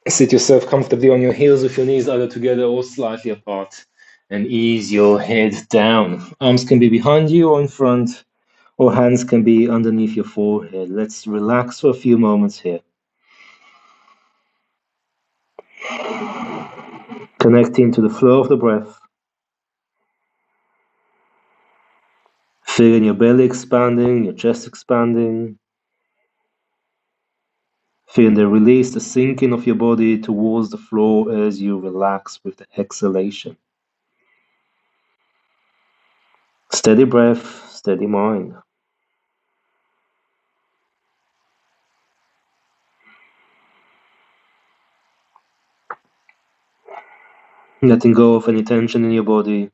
Sit yourself comfortably on your heels with your knees either together or slightly apart, and ease your head down. Arms can be behind you or in front, or hands can be underneath your forehead. Let's relax for a few moments here. Connecting to the flow of the breath. Feeling your belly expanding, your chest expanding. Feeling the release, the sinking of your body towards the floor as you relax with the exhalation. Steady breath, steady mind. Letting go of any tension in your body.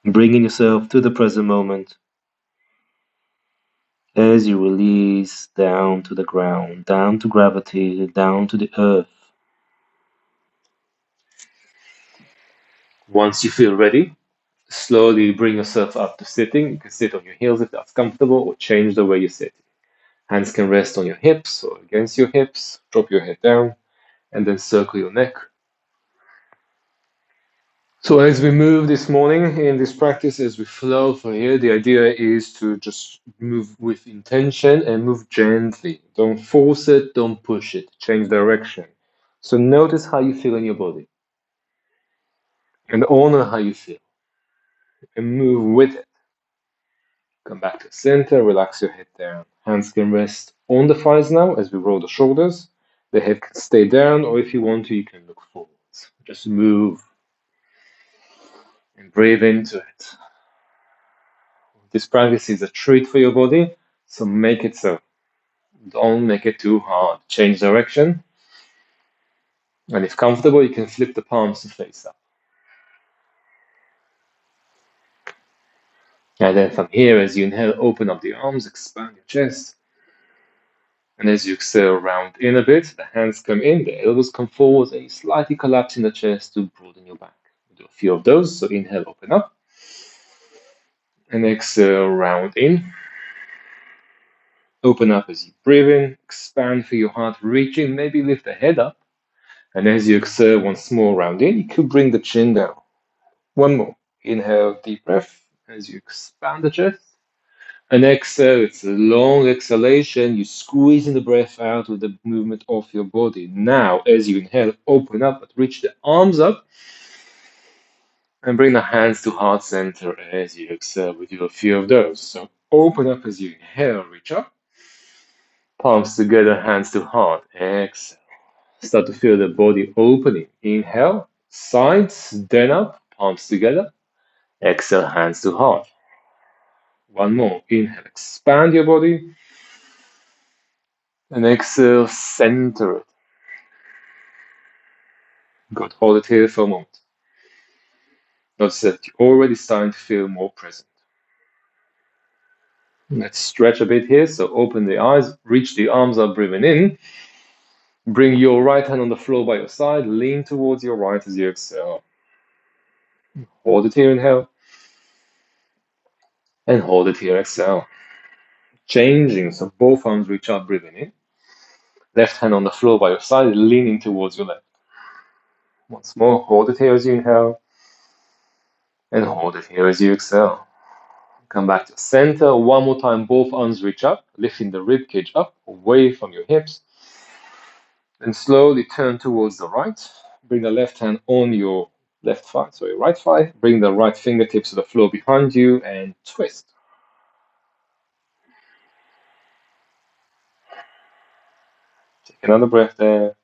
Bringing yourself to the present moment as you release down to the ground, down to gravity, down to the earth. Once you feel ready, slowly bring yourself up to sitting. You can sit on your heels if that's comfortable, or change the way you sit. Hands can rest on your hips or against your hips. Drop your head down and then circle your neck. So as we move this morning in this practice, as we flow for here, the idea is to just move with intention and move gently. Don't force it, don't push it, change direction. So notice how you feel in your body and honor how you feel and move with it. Come back to the center, relax your head down. Hands can rest on the thighs now as we roll the shoulders. The head can stay down, or if you want to, you can look forwards. Just move and breathe into it. This practice is a treat for your body, so make it so. Don't make it too hard. Change direction. And if comfortable, you can flip the palms to face up. And then from here, as you inhale, open up the arms, expand your chest. And as you exhale, round in a bit, the hands come in, the elbows come forward, and you slightly collapse in the chest to broaden your back. We'll do a few of those. So inhale, open up. And exhale, round in. Open up as you breathe in. Expand for your heart, reaching, maybe lift the head up. And as you exhale once more, round in, you could bring the chin down. One more. Inhale, deep breath as you expand the chest. And exhale, it's a long exhalation. You squeezing the breath out with the movement of your body. Now, as you inhale, open up, but reach the arms up. And bring the hands to heart center as you exhale. We do a few of those. So open up as you inhale, reach up. Palms together, hands to heart. Exhale. Start to feel the body opening. Inhale, sides, then up, palms together. Exhale, hands to heart. One more. Inhale, expand your body. And exhale, center it. Good. Hold it here for a moment. Notice that you're already starting to feel more present. Let's stretch a bit here. So open the eyes, reach the arms up, breathing in. Bring your right hand on the floor by your side. Lean towards your right as you exhale. Hold it here, inhale. And hold it here, exhale. Changing, so both arms reach up, breathing in. Left hand on the floor by your side, leaning towards your left. Once more, hold it here as you inhale. And hold it here as you exhale. Come back to center. One more time, both arms reach up, lifting the rib cage up, away from your hips. Then slowly turn towards the right. Bring the left hand on your left thigh, so your right thigh. Bring the right fingertips to the floor behind you and twist. Take another breath there.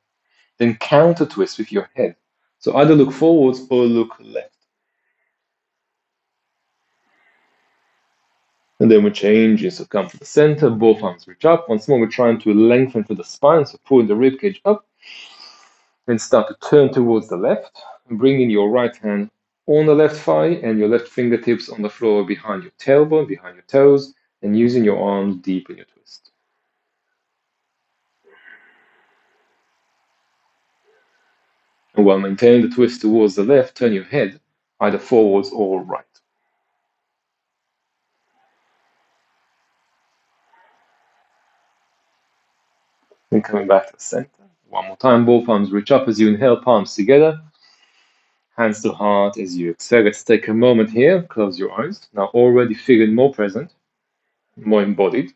Then counter twist with your head. So either look forwards or look left. And then we're changing, so come to the center, both arms reach up. Once more, we're trying to lengthen through the spine, so pull the rib cage up. Then start to turn towards the left, and bringing your right hand on the left thigh and your left fingertips on the floor behind your tailbone, behind your toes, and using your arms deep in your twist. And while maintaining the twist towards the left, turn your head either forwards or right. Then coming back to the center. One more time, both arms reach up as you inhale, palms together. Hands to heart as you exhale. Let's take a moment here. Close your eyes. Now already feeling more present, more embodied.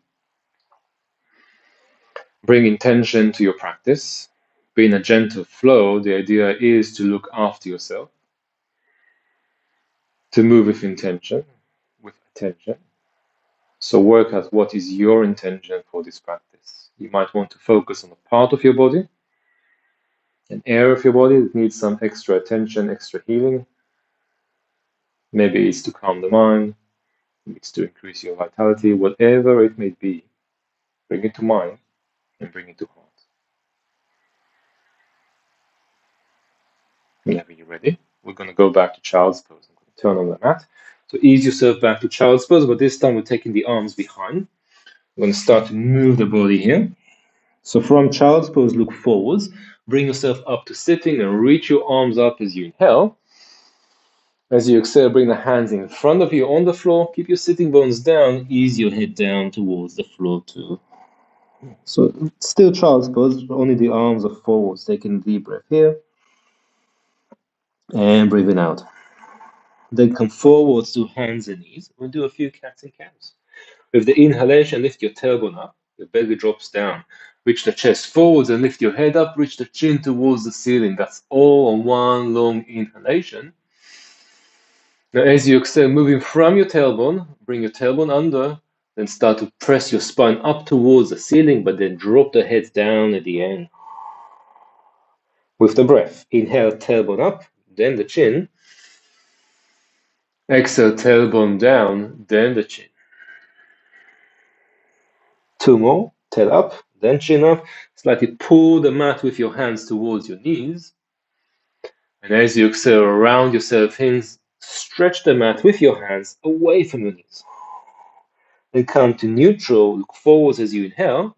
Bring intention to your practice. Be in a gentle flow. The idea is to look after yourself, to move with intention, with attention. So work out what is your intention for this practice. You might want to focus on a part of your body, an area of your body that needs some extra attention, extra healing. Maybe it's to calm the mind, maybe it's to increase your vitality, whatever it may be. Bring it to mind and bring it to heart. Whenever you're ready, we're going to go back to child's pose. I'm going to turn on the mat. So ease yourself back to child's pose, but this time we're taking the arms behind. We're going to start to move the body here. So from child's pose, look forwards. Bring yourself up to sitting and reach your arms up as you inhale. As you exhale, bring the hands in front of you on the floor. Keep your sitting bones down. Ease your head down towards the floor too. So still child's pose, only the arms are forwards. Taking a deep breath here. And breathing out. Then come forwards to hands and knees. We'll do a few cats and cows. With the inhalation, lift your tailbone up. Your belly drops down. Reach the chest forwards and lift your head up. Reach the chin towards the ceiling. That's all on one long inhalation. Now, as you exhale, moving from your tailbone, bring your tailbone under. Then start to press your spine up towards the ceiling, but then drop the head down at the end. With the breath, inhale, tailbone up, then the chin. Exhale, tailbone down, then the chin. Two more, tail up, then chin up. Slightly pull the mat with your hands towards your knees. And as you exhale, round yourself in, stretch the mat with your hands away from your knees. Then come to neutral, look forwards as you inhale.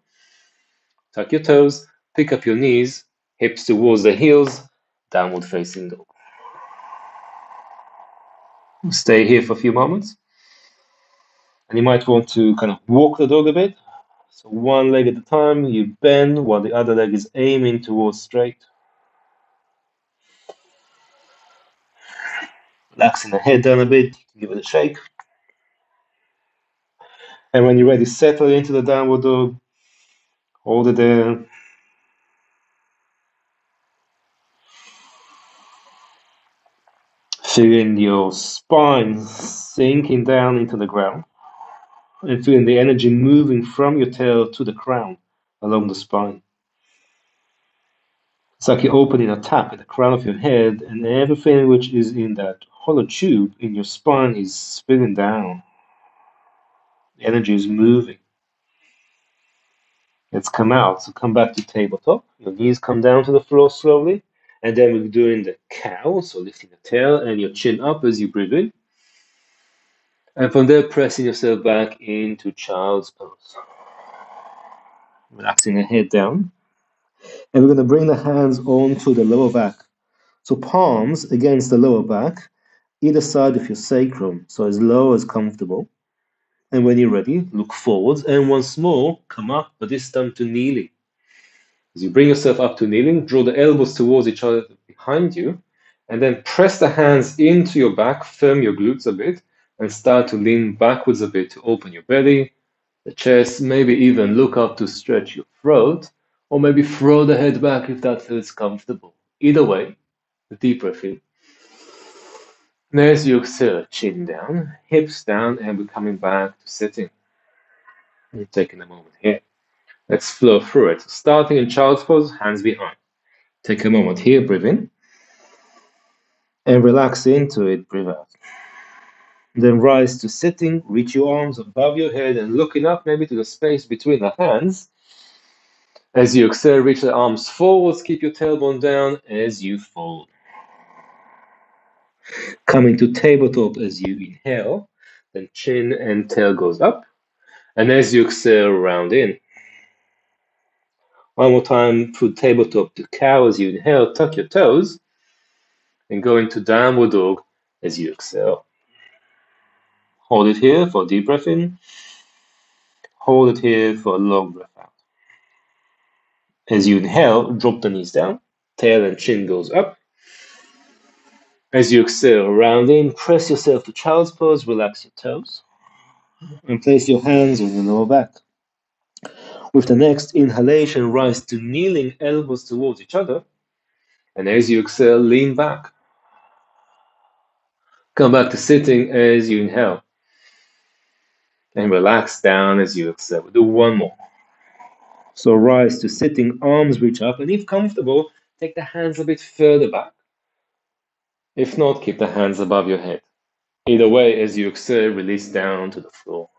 Tuck your toes, pick up your knees, hips towards the heels, downward facing dog. Stay here for a few moments. And you might want to kind of walk the dog a bit. So one leg at a time, you bend while the other leg is aiming towards straight. Relaxing the head down a bit, give it a shake. And when you're ready, settle into the downward dog. Hold it there. Feeling your spine sinking down into the ground. And feeling the energy moving from your tail to the crown along the spine. It's like you're opening a tap at the crown of your head, and everything which is in that hollow tube in your spine is spinning down. The energy is moving. Let's come out. So come back to tabletop. Your knees come down to the floor slowly. And then we're doing the cow, so lifting the tail and your chin up as you breathe in. And from there, pressing yourself back into child's pose. Relaxing the head down. And we're going to bring the hands onto the lower back. So palms against the lower back, either side of your sacrum, so as low as comfortable. And when you're ready, look forwards. And once more, come up, but this time to kneeling. As you bring yourself up to kneeling, draw the elbows towards each other behind you, and then press the hands into your back, firm your glutes a bit, and start to lean backwards a bit to open your belly, the chest, maybe even look up to stretch your throat, or maybe throw the head back if that feels comfortable. Either way, a deep breath in. And as you exhale, chin down, hips down, and we're coming back to sitting. And taking a moment here. Let's flow through it. Starting in child's pose, hands behind. Take a moment here, breathe in. And relax into it, breathe out. Then rise to sitting, reach your arms above your head and looking up maybe to the space between the hands. As you exhale, reach the arms forwards, keep your tailbone down as you fold. Coming to tabletop as you inhale, then chin and tail goes up. And as you exhale, round in. One more time, put tabletop to cow as you inhale, tuck your toes, and go into downward dog as you exhale. Hold it here for a deep breath in. Hold it here for a long breath out. As you inhale, drop the knees down, tail and chin goes up. As you exhale, round in, press yourself to child's pose, relax your toes, and place your hands on your lower back. With the next inhalation, rise to kneeling, elbows towards each other. And as you exhale, lean back. Come back to sitting as you inhale. And relax down as you exhale. We'll do one more. So rise to sitting, arms reach up, and if comfortable, take the hands a bit further back. If not, keep the hands above your head. Either way, as you exhale, release down to the floor.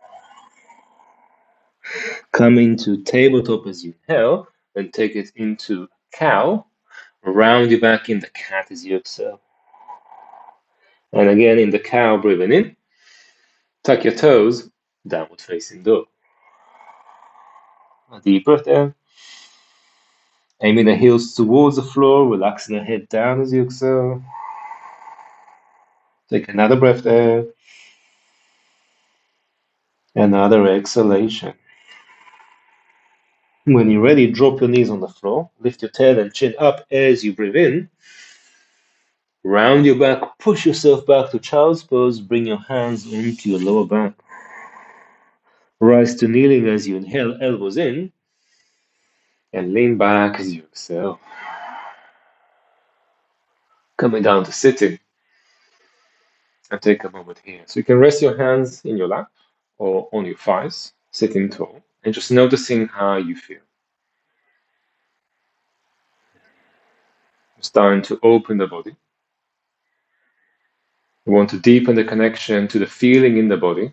Come into tabletop as you inhale, then take it into cow. Round your back in the cat as you exhale. And again, in the cow, breathing in. Tuck your toes, downward facing dog. A deep breath in. Aiming the heels towards the floor, relaxing the head down as you exhale. Take another breath there. Another exhalation. When you're ready, drop your knees on the floor. Lift your tail and chin up as you breathe in. Round your back, push yourself back to child's pose. Bring your hands onto your lower back. Rise to kneeling as you inhale, elbows in. And lean back as you exhale. Coming down to sitting. And take a moment here. So you can rest your hands in your lap or on your thighs, sitting tall, and just noticing how you feel. It's time to open the body. We want to deepen the connection to the feeling in the body,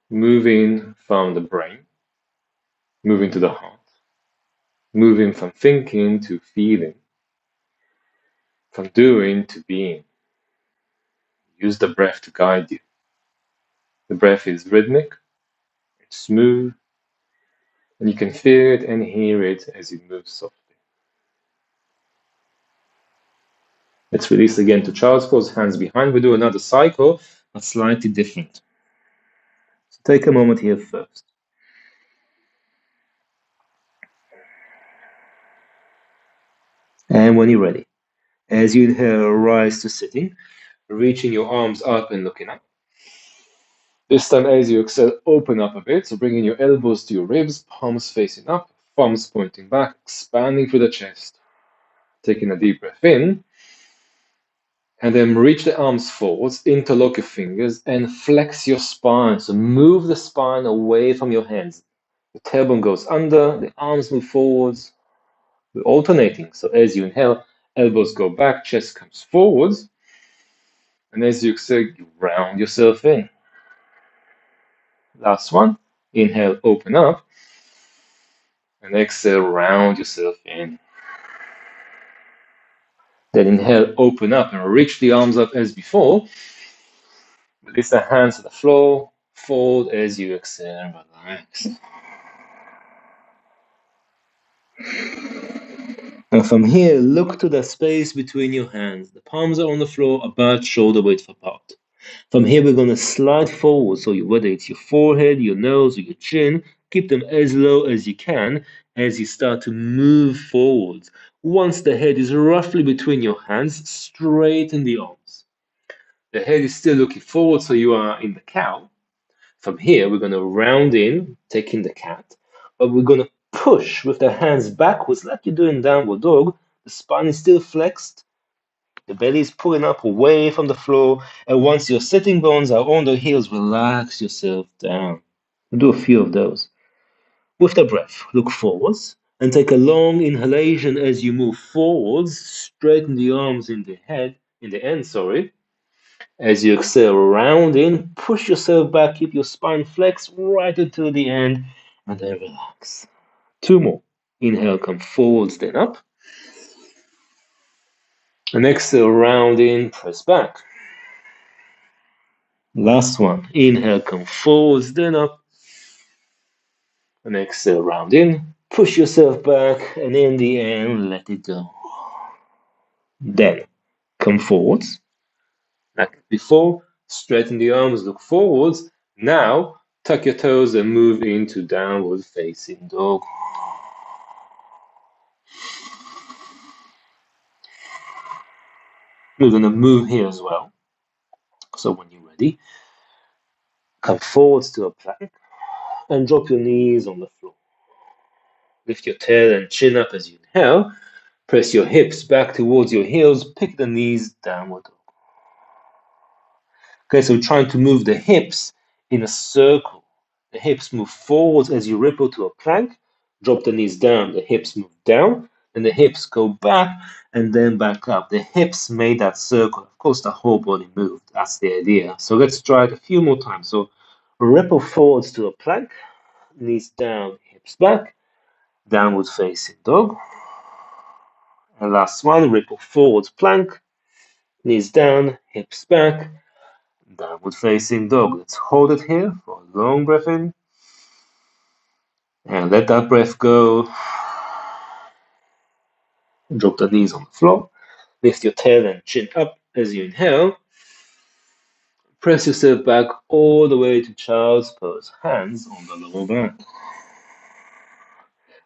moving from the brain, moving to the heart, moving from thinking to feeling, from doing to being. Use the breath to guide you. The breath is rhythmic, it's smooth, and you can feel it and hear it as it moves softly. Let's release again to child's pose, hands behind. We do another cycle, but slightly different. So take a moment here first. And when you're ready, as you inhale, rise to sitting, reaching your arms up and looking up. This time, as you exhale, open up a bit. So bringing your elbows to your ribs, palms facing up, thumbs pointing back, expanding through the chest. Taking a deep breath in. And then reach the arms forwards, interlock your fingers, and flex your spine. So move the spine away from your hands. The tailbone goes under, the arms move forwards. We're alternating. So as you inhale, elbows go back, chest comes forwards. And as you exhale, you round yourself in. Last one. Inhale, open up. And exhale, round yourself in. Then inhale, open up and reach the arms up as before. Release the hands to the floor. Fold as you exhale and relax. And from here, look to the space between your hands. The palms are on the floor, about shoulder width apart. From here, we're going to slide forward. So whether it's your forehead, your nose, or your chin, keep them as low as you can as you start to move forwards. Once the head is roughly between your hands, straighten the arms. The head is still looking forward, so you are in the cow. From here, we're going to round in, taking the cat, but we're going to push with the hands backwards like you're doing downward dog. The spine is still flexed. The belly is pulling up away from the floor. And once your sitting bones are on the heels, relax yourself down. We'll do a few of those. With the breath, look forwards and take a long inhalation as you move forwards. Straighten the arms in the end. As you exhale, round in, push yourself back, keep your spine flexed right until the end, and then relax. Two more. Inhale, come forwards, then up. And exhale, round in, press back. Last one. Inhale, come forwards, then up. And exhale, round in, push yourself back, and in the end, let it go. Then, come forwards. Like before, straighten the arms, look forwards. Now, tuck your toes and move into downward facing dog. We're going to move here as well. So when you're ready, come forwards to a plank and drop your knees on the floor. Lift your tail and chin up as you inhale. Press your hips back towards your heels. Pick the knees downward. Okay, so trying to move the hips in a circle. The hips move forwards as you ripple to a plank. Drop the knees down. The hips move down. And the hips go back and then back up. The hips made that circle. Of course, the whole body moved. That's the idea. So let's try it a few more times. So ripple forwards to a plank. Knees down, hips back. Downward facing dog. And last one, ripple forwards plank. Knees down, hips back. Downward facing dog. Let's hold it here for a long breath in. And let that breath go. Drop the knees on the floor. Lift your tail and chin up as you inhale. Press yourself back all the way to child's pose. Hands on the lower back.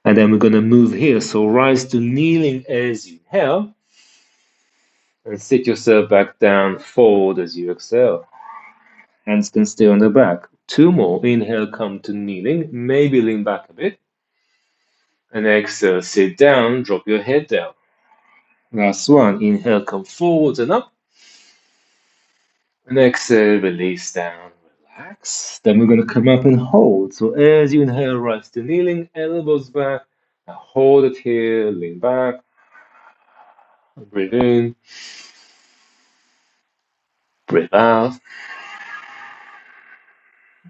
And then we're going to move here. So rise to kneeling as you inhale. And sit yourself back down forward as you exhale. Hands can stay on the back. Two more. Inhale, come to kneeling. Maybe lean back a bit. And exhale, sit down, drop your head down. Last one. Inhale, come forwards and up. And exhale, release down, relax. Then we're going to come up and hold. So as you inhale, rise to kneeling, elbows back. Now hold it here, lean back. Breathe in. Breathe out.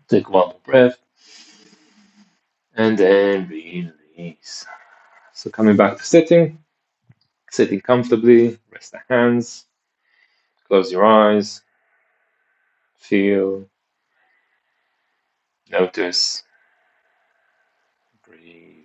Take one more breath. And then release. So coming back to sitting. Sitting comfortably. Rest the hands. Close your eyes. Feel. Notice. Breathe.